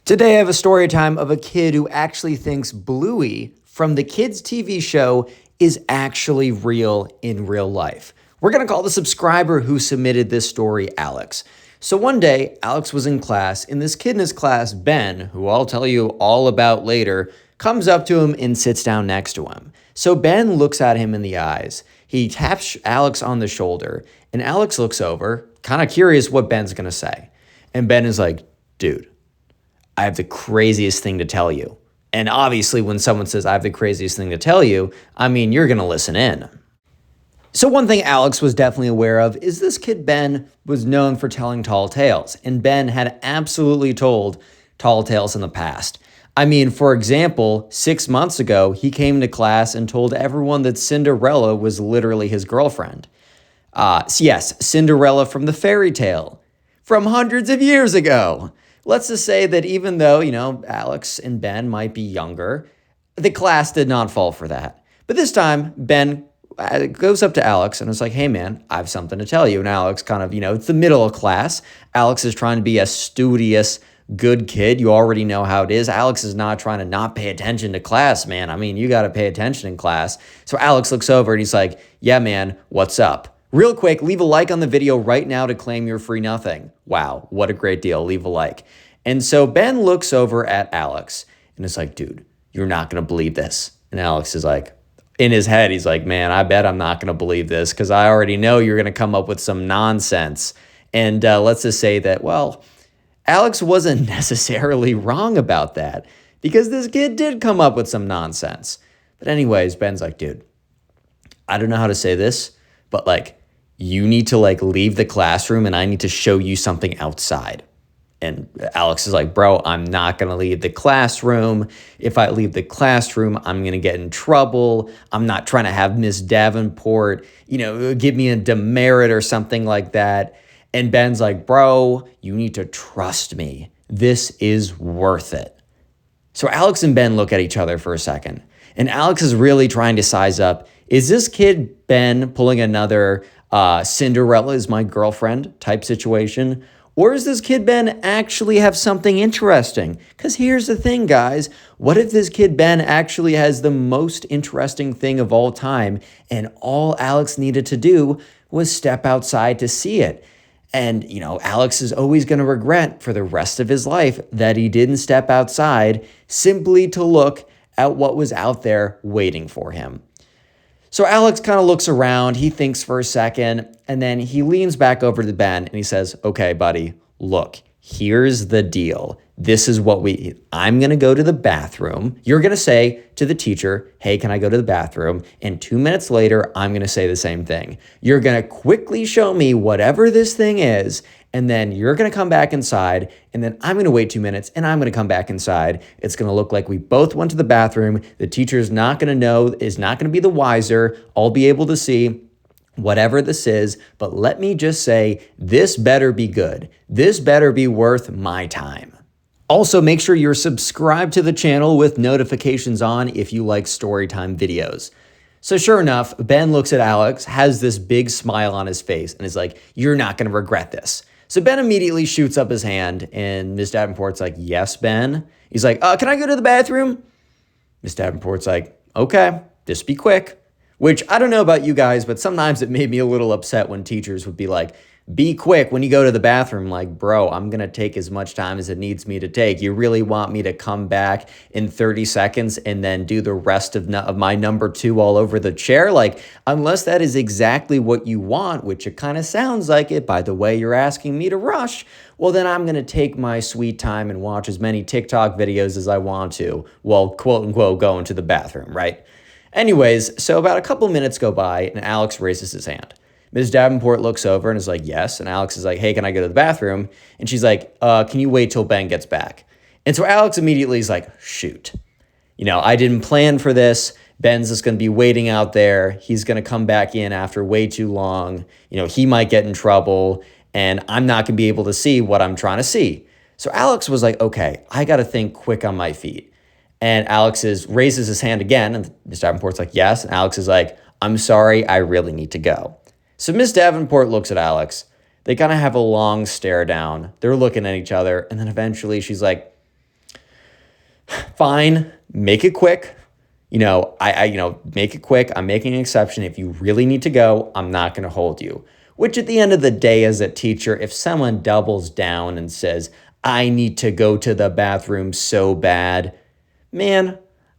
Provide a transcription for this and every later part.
Today I have a story time of a kid who actually thinks Bluey from the kids' TV show is actually real in real life. We're going to call the subscriber who submitted this story Alex. So one day, Alex was in class, and this kid in his class, Ben, who I'll tell you all about later, comes up to him and sits down next to him. So Ben looks at him in the eyes. He taps Alex on the shoulder, and Alex looks over, kind of curious what Ben's going to say. And Ben is like, dude, I have the craziest thing to tell you. And obviously, when someone says, I have the craziest thing to tell you, I mean, you're going to listen in. So one thing Alex was definitely aware of is this kid Ben was known for telling tall tales. And Ben had absolutely told tall tales in the past. I mean, for example, 6 months ago, he came to class and told everyone that Cinderella was literally his girlfriend. Yes, Cinderella from the fairy tale from hundreds of years ago. Let's just say that even though, Alex and Ben might be younger, the class did not fall for that. But this time, Ben goes up to Alex and is like, hey, man, I have something to tell you. And Alex kind of, it's the middle of class. Alex is trying to be a studious, good kid. You already know how it is. Alex is not trying to not pay attention to class, man. I mean, you got to pay attention in class. So Alex looks over and he's like, yeah, man, what's up? Real quick, leave a like on the video right now to claim your free nothing. Wow, what a great deal. Leave a like. And so Ben looks over at Alex and is like, dude, you're not going to believe this. And Alex is like, in his head, he's like, man, I bet I'm not going to believe this because I already know you're going to come up with some nonsense. And let's just say that, well, Alex wasn't necessarily wrong about that because this kid did come up with some nonsense. But anyways, Ben's like, dude, I don't know how to say this, but you need to leave the classroom and I need to show you something outside. And Alex is like, bro, I'm not going to leave the classroom. If I leave the classroom, I'm going to get in trouble. I'm not trying to have Miss Davenport, give me a demerit or something like that. And Ben's like, bro, you need to trust me. This is worth it. So Alex and Ben look at each other for a second. And Alex is really trying to size up, is this kid Ben pulling another Cinderella is my girlfriend type situation? Or does this kid Ben actually have something interesting? Because here's the thing, guys. What if this kid Ben actually has the most interesting thing of all time and all Alex needed to do was step outside to see it? And, Alex is always going to regret for the rest of his life that he didn't step outside simply to look at what was out there waiting for him. So Alex kind of looks around, he thinks for a second, and then he leans back over to Ben and he says, okay, buddy, look, here's the deal. This is what I'm going to go to the bathroom. You're going to say to the teacher, hey, can I go to the bathroom? And 2 minutes later, I'm going to say the same thing. You're going to quickly show me whatever this thing is, and then you're going to come back inside, and then I'm going to wait 2 minutes, and I'm going to come back inside. It's going to look like we both went to the bathroom. The teacher's not going to know, is not going to be the wiser. I'll be able to see whatever this is, but let me just say, this better be good. This better be worth my time. Also, make sure you're subscribed to the channel with notifications on if you like Storytime videos. So sure enough, Ben looks at Alex, has this big smile on his face, and is like, you're not going to regret this. So Ben immediately shoots up his hand, and Miss Davenport's like, yes, Ben. He's like, can I go to the bathroom? Miss Davenport's like, okay, just be quick. Which, I don't know about you guys, but sometimes it made me a little upset when teachers would be like, be quick when you go to the bathroom. Like, bro, I'm going to take as much time as it needs me to take. You really want me to come back in 30 seconds and then do the rest of my number 2 all over the chair? Unless that is exactly what you want, which it kind of sounds like it by the way you're asking me to rush, well, then I'm going to take my sweet time and watch as many TikTok videos as I want to while quote unquote going to the bathroom, right? Anyways, so about a couple minutes go by and Alex raises his hand. Ms. Davenport looks over and is like, yes. And Alex is like, hey, can I go to the bathroom? And she's like, can you wait till Ben gets back? And so Alex immediately is like, shoot. I didn't plan for this. Ben's just going to be waiting out there. He's going to come back in after way too long. He might get in trouble and I'm not going to be able to see what I'm trying to see. So Alex was like, okay, I got to think quick on my feet. And Alex raises his hand again. And Ms. Davenport's like, yes. And Alex is like, I'm sorry, I really need to go. So Miss Davenport looks at Alex. They kind of have a long stare down. They're looking at each other. And then eventually she's like, Fine, make it quick. Make it quick. I'm making an exception. If you really need to go, I'm not going to hold you. Which at the end of the day, as a teacher, if someone doubles down and says, I need to go to the bathroom so bad, man,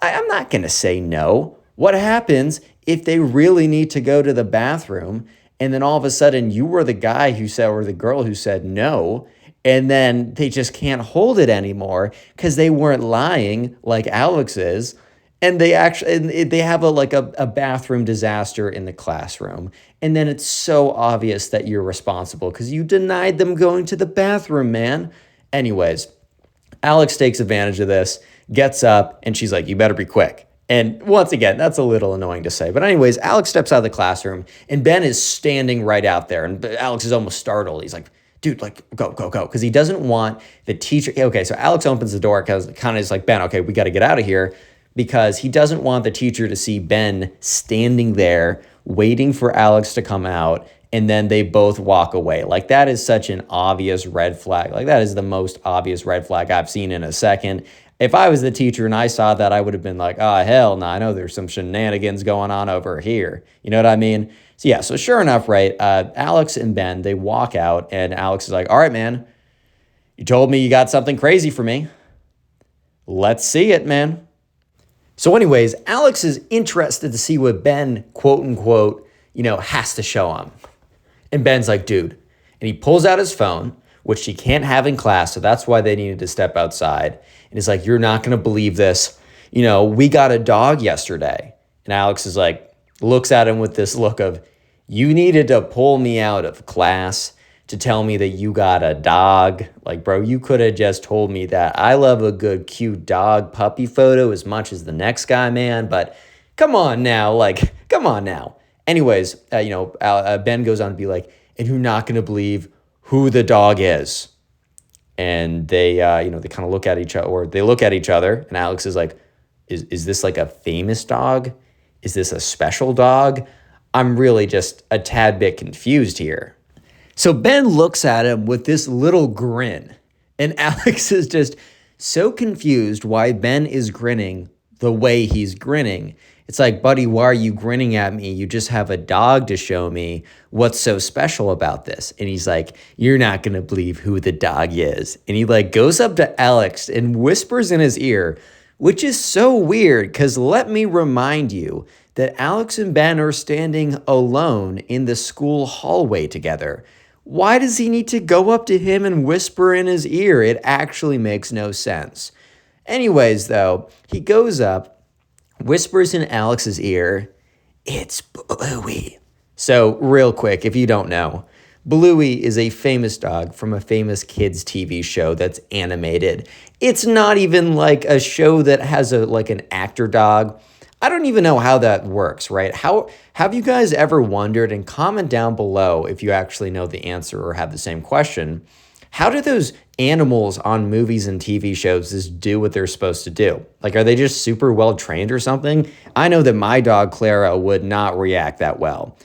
I'm not going to say no. What happens if they really need to go to the bathroom and then all of a sudden you were the guy who said, or the girl who said no, and then they just can't hold it anymore because they weren't lying like Alex is, and they have a bathroom disaster in the classroom, and then it's so obvious that you're responsible because you denied them going to the bathroom, man. Anyways, Alex takes advantage of this, gets up, and she's like, you better be quick. And once again, that's a little annoying to say. But anyways, Alex steps out of the classroom, and Ben is standing right out there. And Alex is almost startled. He's like, dude, go, go, go. Because he doesn't want the teacher. Okay, so Alex opens the door because kind of is like, Ben, okay, we got to get out of here. Because he doesn't want the teacher to see Ben standing there waiting for Alex to come out, and then they both walk away. Like, that is such an obvious red flag. Like, that is the most obvious red flag I've seen in a second. If I was the teacher and I saw that, I would have been like, oh, hell no, I know there's some shenanigans going on over here. You know what I mean? So yeah, so sure enough, right, Alex and Ben, they walk out, and Alex is like, all right, man, you told me you got something crazy for me. Let's see it, man. So anyways, Alex is interested to see what Ben, quote unquote, has to show him. And Ben's like, dude. And he pulls out his phone, which he can't have in class, so that's why they needed to step outside. And he's like, you're not going to believe this. We got a dog yesterday. And Alex is like, looks at him with this look of, you needed to pull me out of class to tell me that you got a dog. Like, bro, you could have just told me that. I love a good, cute dog puppy photo as much as the next guy, man. But come on now. Anyways, Ben goes on to be like, and you're not going to believe who the dog is. And they kind of look at each other, or they look at each other, and Alex is like, is this like a famous dog? Is this a special dog? I'm really just a tad bit confused here. So Ben looks at him with this little grin, and Alex is just so confused why Ben is grinning the way he's grinning. It's like, buddy, why are you grinning at me? You just have a dog to show me. What's so special about this? And he's like, you're not going to believe who the dog is. And he goes up to Alex and whispers in his ear, which is so weird because let me remind you that Alex and Ben are standing alone in the school hallway together. Why does he need to go up to him and whisper in his ear? It actually makes no sense. Anyways, though, he goes up, whispers in Alex's ear, it's Bluey. So real quick, if you don't know, Bluey is a famous dog from a famous kids TV show that's animated. It's not even like a show that has an actor dog. I don't even know how that works, right? How have you guys ever wondered, and comment down below if you actually know the answer or have the same question, how do those animals on movies and TV shows just do what they're supposed to do? Like, are they just super well trained or something? I know that my dog Clara would not react that well.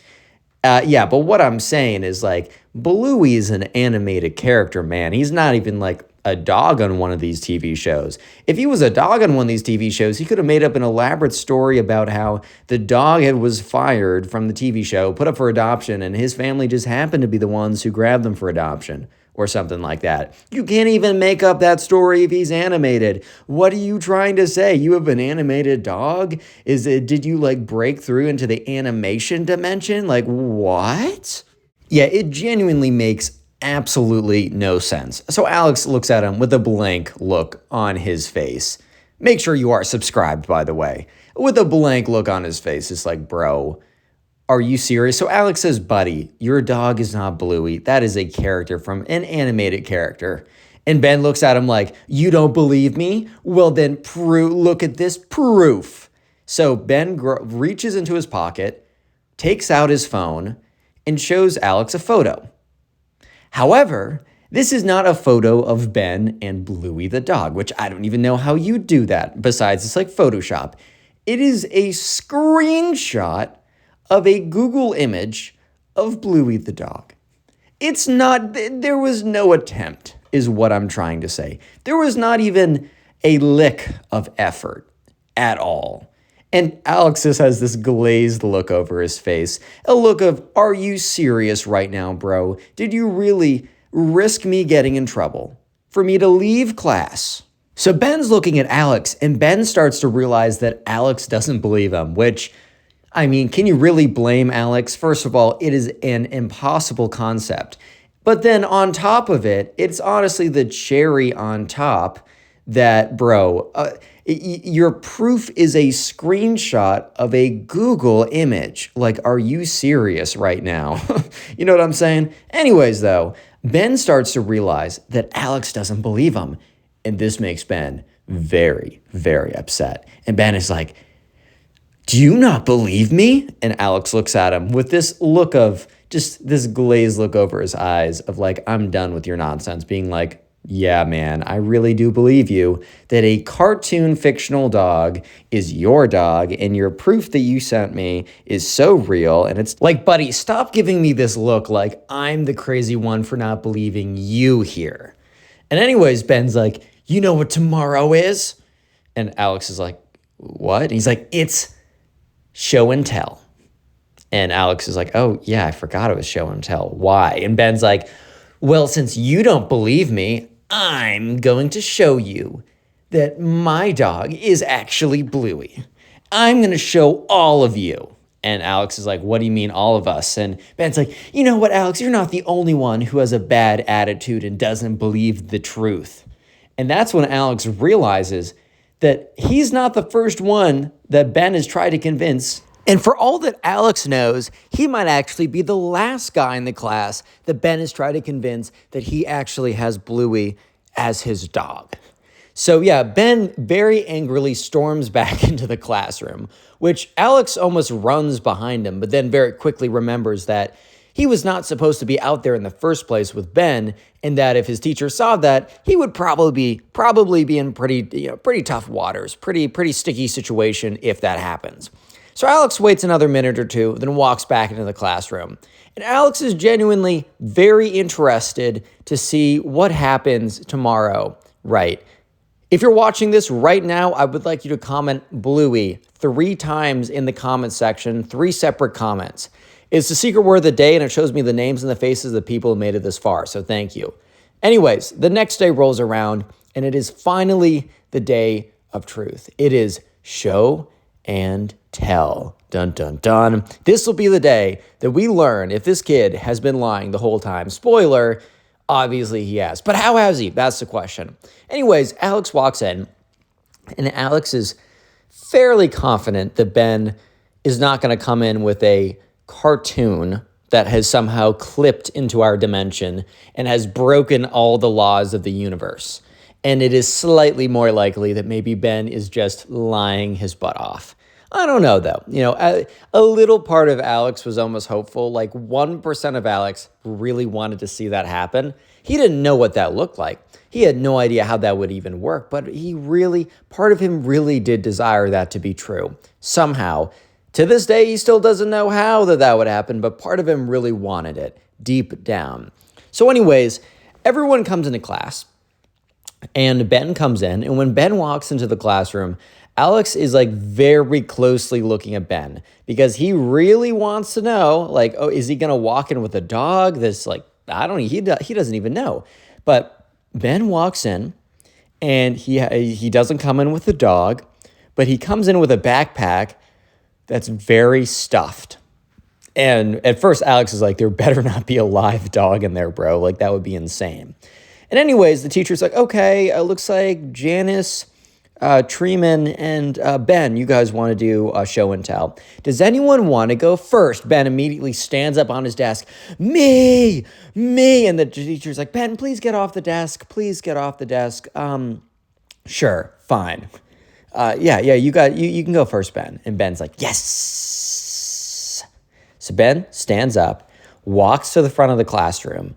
But what I'm saying is Bluey is an animated character, man. He's not even a dog on one of these TV shows. If he was a dog on one of these TV shows, he could have made up an elaborate story about how the dog was fired from the TV show, put up for adoption, and his family just happened to be the ones who grabbed them for adoption or something like that. You can't even make up that story if he's animated. What are you trying to say? You have an animated dog? Did you break through into the animation dimension? What? Yeah, it genuinely makes absolutely no sense. So Alex looks at him with a blank look on his face. Make sure you are subscribed, by the way. With a blank look on his face, it's like, bro, are you serious? So Alex says, buddy, your dog is not Bluey. That is a character from an animated character. And Ben looks at him like, you don't believe me? Well, then look at this proof. So Ben reaches into his pocket, takes out his phone, and shows Alex a photo. However, this is not a photo of Ben and Bluey the dog, which I don't even know how you do that. Besides, it's Photoshop. It is a screenshot of a Google image of Bluey the dog. It's not, there was no attempt, is what I'm trying to say. There was not even a lick of effort at all. And Alex just has this glazed look over his face, a look of, are you serious right now, bro? Did you really risk me getting in trouble for me to leave class? So Ben's looking at Alex, and Ben starts to realize that Alex doesn't believe him, which, I mean, can you really blame Alex? First of all, it is an impossible concept. But then on top of it, it's honestly the cherry on top that, bro, your proof is a screenshot of a Google image. Like, are you serious right now? You know what I'm saying? Anyways, though, Ben starts to realize that Alex doesn't believe him. And this makes Ben very, very upset. And Ben is like, do you not believe me? And Alex looks at him with this look of, just this glazed look over his eyes of like, I'm done with your nonsense, being like, yeah, man, I really do believe you that a cartoon fictional dog is your dog, and your proof that you sent me is so real. And it's like, buddy, stop giving me this look like I'm the crazy one for not believing you here. And anyways, Ben's like, you know what tomorrow is? And Alex is like, what? And he's like, it's show and tell. And Alex is like, oh, yeah, I forgot it was show and tell. Why? And Ben's like, well, since you don't believe me, I'm going to show you that my dog is actually Bluey. I'm going to show all of you. And Alex is like, what do you mean all of us? And Ben's like, you know what, Alex, you're not the only one who has a bad attitude and doesn't believe the truth. And that's when Alex realizes that he's not the first one that Ben has tried to convince. And for all that Alex knows, he might actually be the last guy in the class that Ben has tried to convince that he actually has Bluey as his dog. So yeah, Ben very angrily storms back into the classroom, which Alex almost runs behind him, but then very quickly remembers that he was not supposed to be out there in the first place with Ben, and that if his teacher saw that, he would probably be in pretty tough waters, pretty sticky situation if that happens. So Alex waits another minute or two, then walks back into the classroom. And Alex is genuinely very interested to see what happens tomorrow, right? If you're watching this right now, I would like you to comment Bluey 3 times in the comment section, 3 separate comments. It's the secret word of the day, and it shows me the names and the faces of the people who made it this far, so thank you. Anyways, the next day rolls around, and it is finally the day of truth. It is show and tell. Dun, dun, dun. This will be the day that we learn if this kid has been lying the whole time. Spoiler, obviously he has. But how has he? That's the question. Anyways, Alex walks in, and Alex is fairly confident that Ben is not going to come in with a cartoon that has somehow clipped into our dimension and has broken all the laws of the universe. And it is slightly more likely that maybe Ben is just lying his butt off. I don't know, though. You know, a little part of Alex was almost hopeful. Like 1% of Alex really wanted to see that happen. He didn't know what that looked like. He had no idea how that would even work, but part of him really did desire that to be true. Somehow, to this day, he still doesn't know how that would happen, but part of him really wanted it deep down. So anyways, everyone comes into class, and Ben comes in, and when Ben walks into the classroom, Alex is like very closely looking at Ben because he really wants to know, like, oh, is he going to walk in with a dog? This, like, I don't know, he doesn't even know. But Ben walks in, and he doesn't come in with a dog, but he comes in with a backpack that's very stuffed. And at first, Alex is like, there better not be a live dog in there, bro. Like, that would be insane. And anyways, the teacher's like, okay, it looks like Janice, Treeman, and Ben, you guys want to do a show and tell. Does anyone want to go first? Ben immediately stands up on his desk. Me. And the teacher's like, Ben, please get off the desk. Please get off the desk. Sure, fine. You can go first, Ben. And Ben's like, yes. So Ben stands up, walks to the front of the classroom,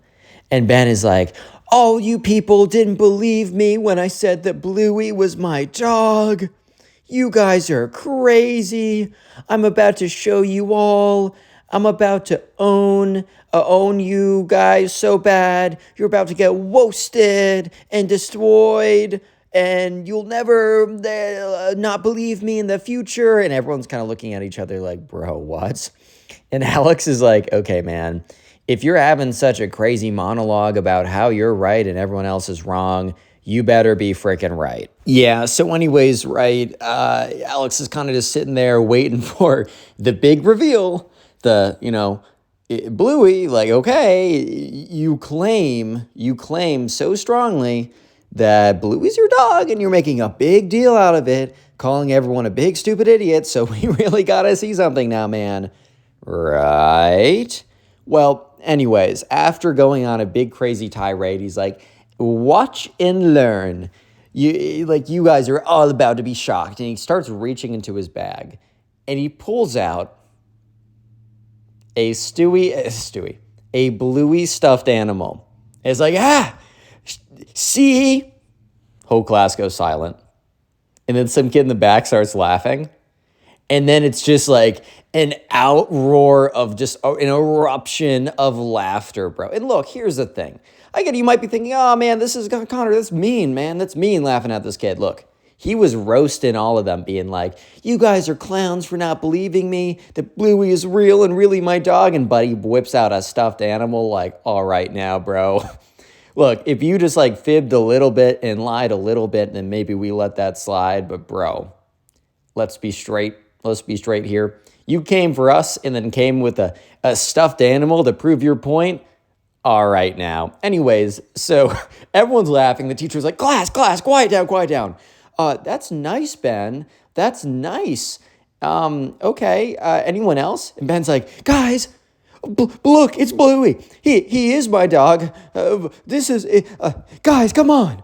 and Ben is like, all you people didn't believe me when I said that Bluey was my dog. You guys are crazy. I'm about to show you all. I'm about to own you guys so bad. You're about to get roasted and destroyed. and you'll never not believe me in the future. And everyone's kind of looking at each other like, bro, what? And Alex is like, okay, man, if you're having such a crazy monologue about how you're right and everyone else is wrong, you better be freaking right. Yeah, so anyways, right, Alex is kind of just sitting there waiting for the big reveal. Bluey, like, okay, you claim so strongly that Bluey's your dog and you're making a big deal out of it, calling everyone a big stupid idiot, so we really gotta see something now, man. Right? Well, anyways, after going on a big crazy tirade, he's like, watch and learn. You guys are all about to be shocked. And he starts reaching into his bag and he pulls out a Bluey stuffed animal. It's like, see? Whole class goes silent. And then some kid in the back starts laughing. And then it's just like an outroar of just an eruption of laughter, bro. And look, here's the thing. I get you might be thinking, oh man, this is Connor, that's mean, man. That's mean laughing at this kid. Look, he was roasting all of them, being like, you guys are clowns for not believing me, that Bluey is real and really my dog. And Buddy whips out a stuffed animal like, all right now, bro. Look, if you just like fibbed a little bit and lied a little bit, then maybe we let that slide. But bro, let's be straight. Let's be straight here. You came for us and then came with a stuffed animal to prove your point. All right now. Anyways, so everyone's laughing. The teacher's like, class, quiet down. That's nice, Ben. That's nice. Okay. Anyone else? And Ben's like, guys, look, it's Bluey. He is my dog. Guys, come on.